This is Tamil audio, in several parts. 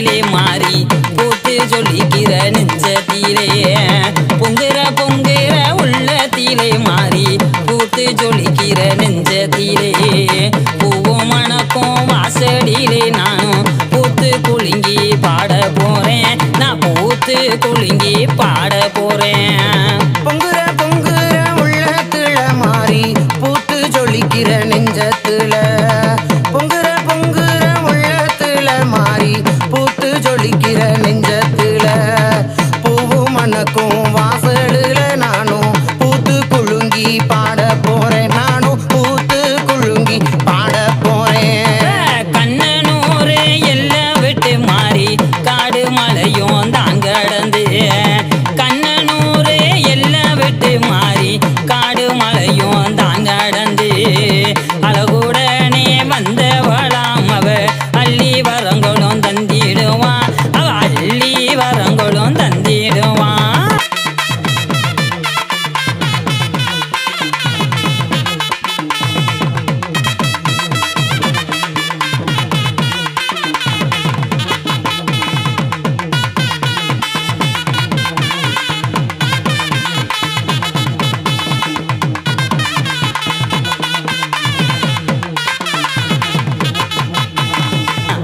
உள்ளத்திலே மாறி பூத்து ஜொலிக்கிற நெஞ்சத்திலே பொங்குற பொங்குற உள்ளத்திலே மாறி பூத்து ஜொலிக்கிற நெஞ்சத்திலே பூவும் மணக்கும் வாசலிலே நானும் பூத்து குலுங்கி பாட போறேன் நான் பூத்து குலுங்கி பாட போறேன் பொங்குற பொங்குற உள்ளத்துல மாறி பூத்து ஜொலிக்கிற நெஞ்சத்துல பொங்குற பொங்குற உள்ளத்துல மாறி பூத்து ஜொலிக்கிற நெஞ்சத்துல பூவும் மணக்கும் வாசலுல நானும் பூத்து குலுங்கி பாட போறேன் நானும் பூத்து குலுங்கி பாட போறேன் கண்ணனூர் எல்லாம் விட்டு மாறி காடு மலையும் தாங்கடந்து கண்ணனூர் எல்லாம் விட்டு மாறி காடு மலையும் தாங்கடந்து அழகுடனே வந்தவளாம் அவ அள்ளி வரங்களும் தந்திடுவான் அவ அள்ளி வரங்களும் தந்திடுவான்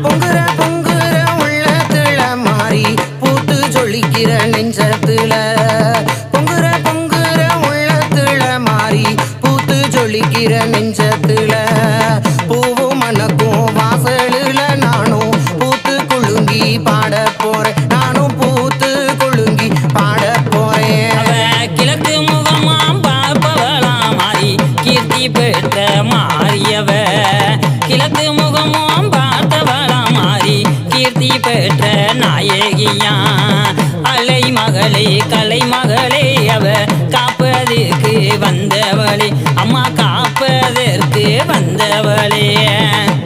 பொங்குற பொங்குற உள்ளத்துல மாறி பூத்து ஜொலிக்கிற நெஞ்சத்துல பொங்குற பொங்குற உள்ளத்துல மாறி பூத்து ஜொலிக்கிற நெஞ்சத்துல பூவும் மணக்கும் வாசலுல நானும் பூத்து குலுங்கி பாட போறேன் நானும் பூத்து குலுங்கி பாட போறேன் அவ கிழக்கு முகமாம் பார்ப்பவளாம் மாறி கீர்த்தி பெற்ற மாறியவ கிழக்கு முகமும் பார்த்தவளாம் மாறி கீர்த்தி பெற்ற நாயகியா அலை மகளே கலை மகளே அவ காப்பதற்கு வந்தவளே அம்மா காப்பதற்கு வந்தவளே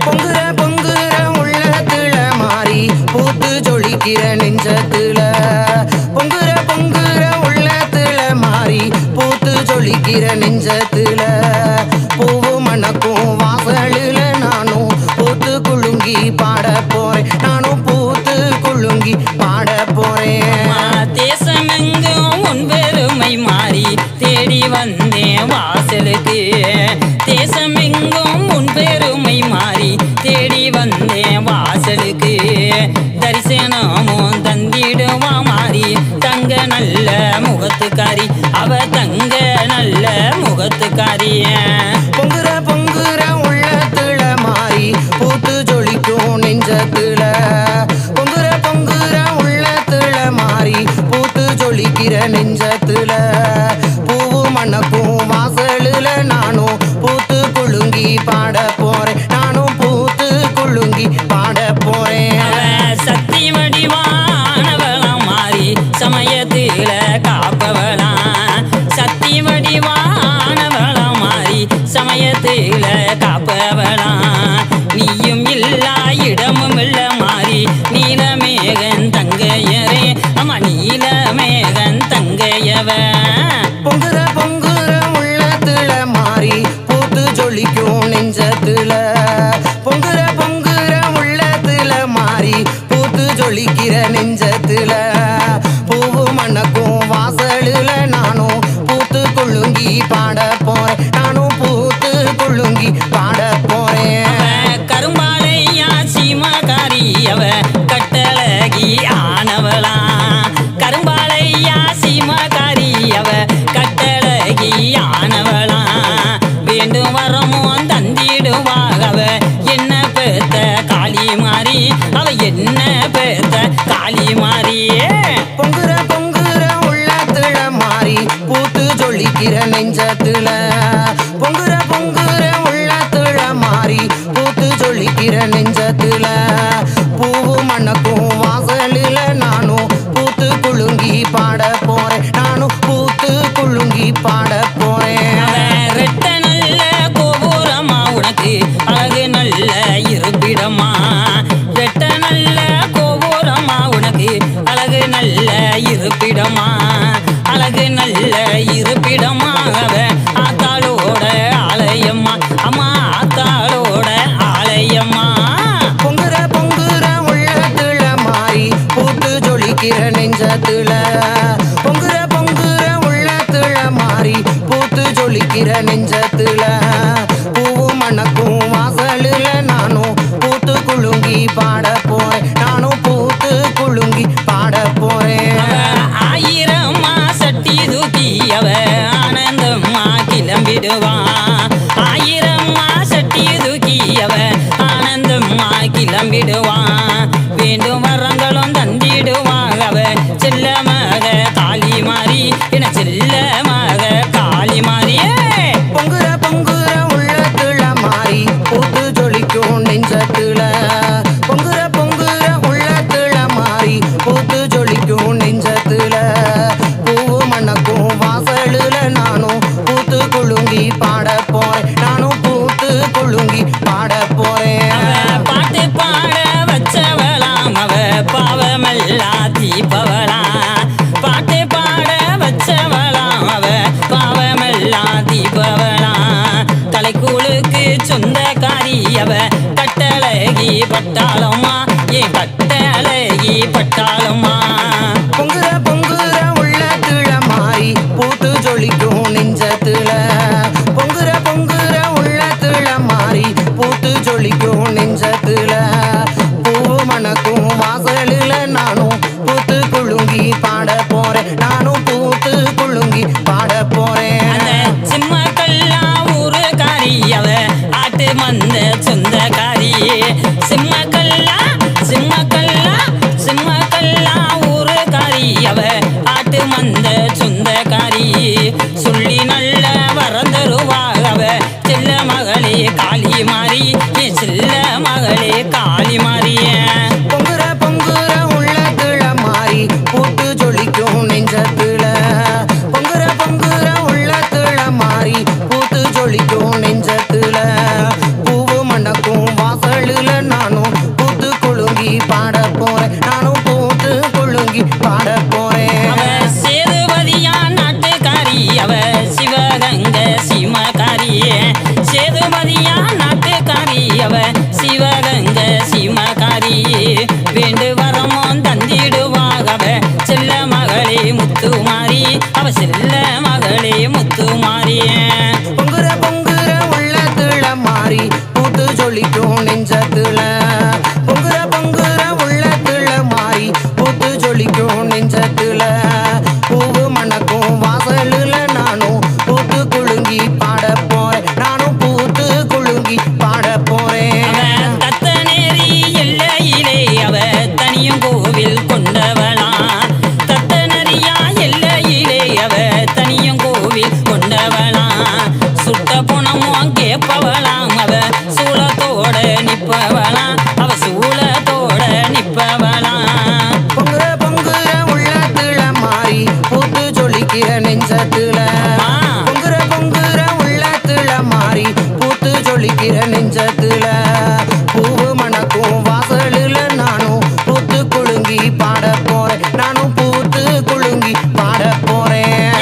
பொங்குற பொங்குற உள்ளத்துல மாறி பூத்து ஜொலிக்கிற நெஞ்சத்துல பொங்குற பொங்குற உள்ளத்துல மாறி பூத்து ஜொலிக்கிற நெஞ்சத்துல பூவு மணக்கும் வாசலுல நானும் பூத்து குலுங்கி பாட போறேன் நானும் பூத்து குலுங்கி பாட போறேன் தேசமெங்கும் உன் பெருமை மாறி தேடி வந்தேன் வாசலுக்கு தேசமெங்கும் உன் பெருமை மாறி தேடி வந்தேன் வாசலுக்கு தரிசனமும் தந்திடுவா மாறி தங்க நல்ல முகத்துக்காரி அவ தங்க நல்ல முகத்துக்காரி பொங்குற பொங்குற உள்ளத்துல மாறி பூத்து ஜொலிக்கும் நெஞ்சத்துல பொங்குற பொங்குற உள்ளத்துல மாறி பூத்து ஜொலிக்கிற நெஞ்சத்துல பூவு மணக்கும் வாசலுல நானும் பூத்து குலுங்கி பாட போறேன் நானும் பூத்து குலுங்கி பாட போறேன் சக்தி வடிவானவளாம் மாறி சமயத்தில காப்பவளாம் சக்தி வடிவானவளாம் மாறி சமயத்தில காப்பவளாம் நீயும் இல்லா இடமும் இல்ல மாறி நீலமேகன் தங்கையரே அம்மா நீலமேகன் தங்கையவ பொங்குற பொங்குற உள்ளத்துல மாறி பூத்து ஜொலிக்கும் நெஞ்சத்துல பொங்குற பொங்குற உள்ளத்துல மாறி பூத்து ஜொலிக்கிற நெஞ்சத்துல பூவு மணக்கும் வாசலுல நானும் பூத்து குலுங்கி பாட போறேன் நானும் பூத்து குலுங்கி பாட போறேன் கரும்பாலையா சீமகாரி அவ கட்டழகி ஆனவளா கரும்பாலையா சீமகாரி அவ கட்டழகி ஆனவளா வேண்டும் வரமோ தந்திடுவாக அவ என்ன பெத்த காளி மாறி அவ என்ன பெத்த காளி மாறியே பொங்குற பொங்குற உள்ளத்துல மாறி பூத்து ஜொலிக்கிற நெஞ்சத்துல பொங்குற பொங்குற உள்ளத்துல மாறி பூத்து ஜொலிக்கிற நெஞ்சத்துல பூவு மணக்கும் வாசலில நானும் பூத்து குலுங்கி பாட போறேன் நானும் பூத்து குலுங்கி பாட போறேன் ரெட்ட நல்ல கோபுரமா உனக்கு அழகு நல்ல இருப்பிடமா ரெட்ட நல்ல கோபுரமா உனக்கு அழகு நல்ல இருப்பிடமா அழகு நல்ல இருப்பிடமா காத்திடுவான் வேண்டும் வரங்களும் தந்திடுவான் அவ செல்லமாக காளி மாறி என செல்லமாக காளி மாறியே பொங்குற பொங்குற உள்ளத்துல மாறி பூத்து ஜொலிக்கும் நெஞ்சத்துல பொங்குற பொங்குற உள்ளத்துல மாறி பூத்து ஜொலிக்கும் நெஞ்சத்துல பூவு மணக்கும் வாசலுல நானும் பூத்து குலுங்கி பாட போறேன் நானும் பூத்து குலுங்கி பாட போறேன் அவ பாட்டு பாட வச்சவளாம் அவ பாவமெல்லாம் தீபவளாம் பாட்டு பாட வச்சவளாம் அவ பாவமெல்லாம் தீபவளாம் தலைக்கூழுக்கு சொந்தக்காரி அவ கட்டழகி பட்டாளம்மா ஏன் கட்டழகி பட்டாளம்மா பொங்குற பொங்குற உள்ளத்துல மாறி பூத்து ஜொலிக்கும் நெஞ்சத்துல பொங்குற பொங்குற உள்ளத்துல மாறி பூத்து ஜொலிக்கும் நெஞ்சத்துல பூவு மணக்கும் வாசலில் நானும் பூத்து குலுங்கி பாட போறேன் நானும் பூத்து குலுங்கி பாட போறேன் அந்த சிம்மக்கல்லா ஊருக்காரி அவ ஆட்டு மந்த சொந்தக்காரி சிம்மக்கல்லா சிம்மக்கல்லா சிம்மக்கல்லா ஊருக்காரி அவ ஆட்டு மந்த சொந்தக்காரி சொல்லி நல்ல வரந்தருவா அவ செல்ல மகளே காளி மாறி என் செல்ல மகளே காளி மாறிய பொங்குற பொங்குற உள்ளத்துல மாறி பூத்து ஜொலிக்கும் நெஞ்சத்துல பொங்குற பொங்குற உள்ளத்துல மாறி பூத்து ஜொலிக்கும் நெஞ்சத்துல பூவு மணக்கும் வாசலுல நானும் பூத்து குலுங்கி பாட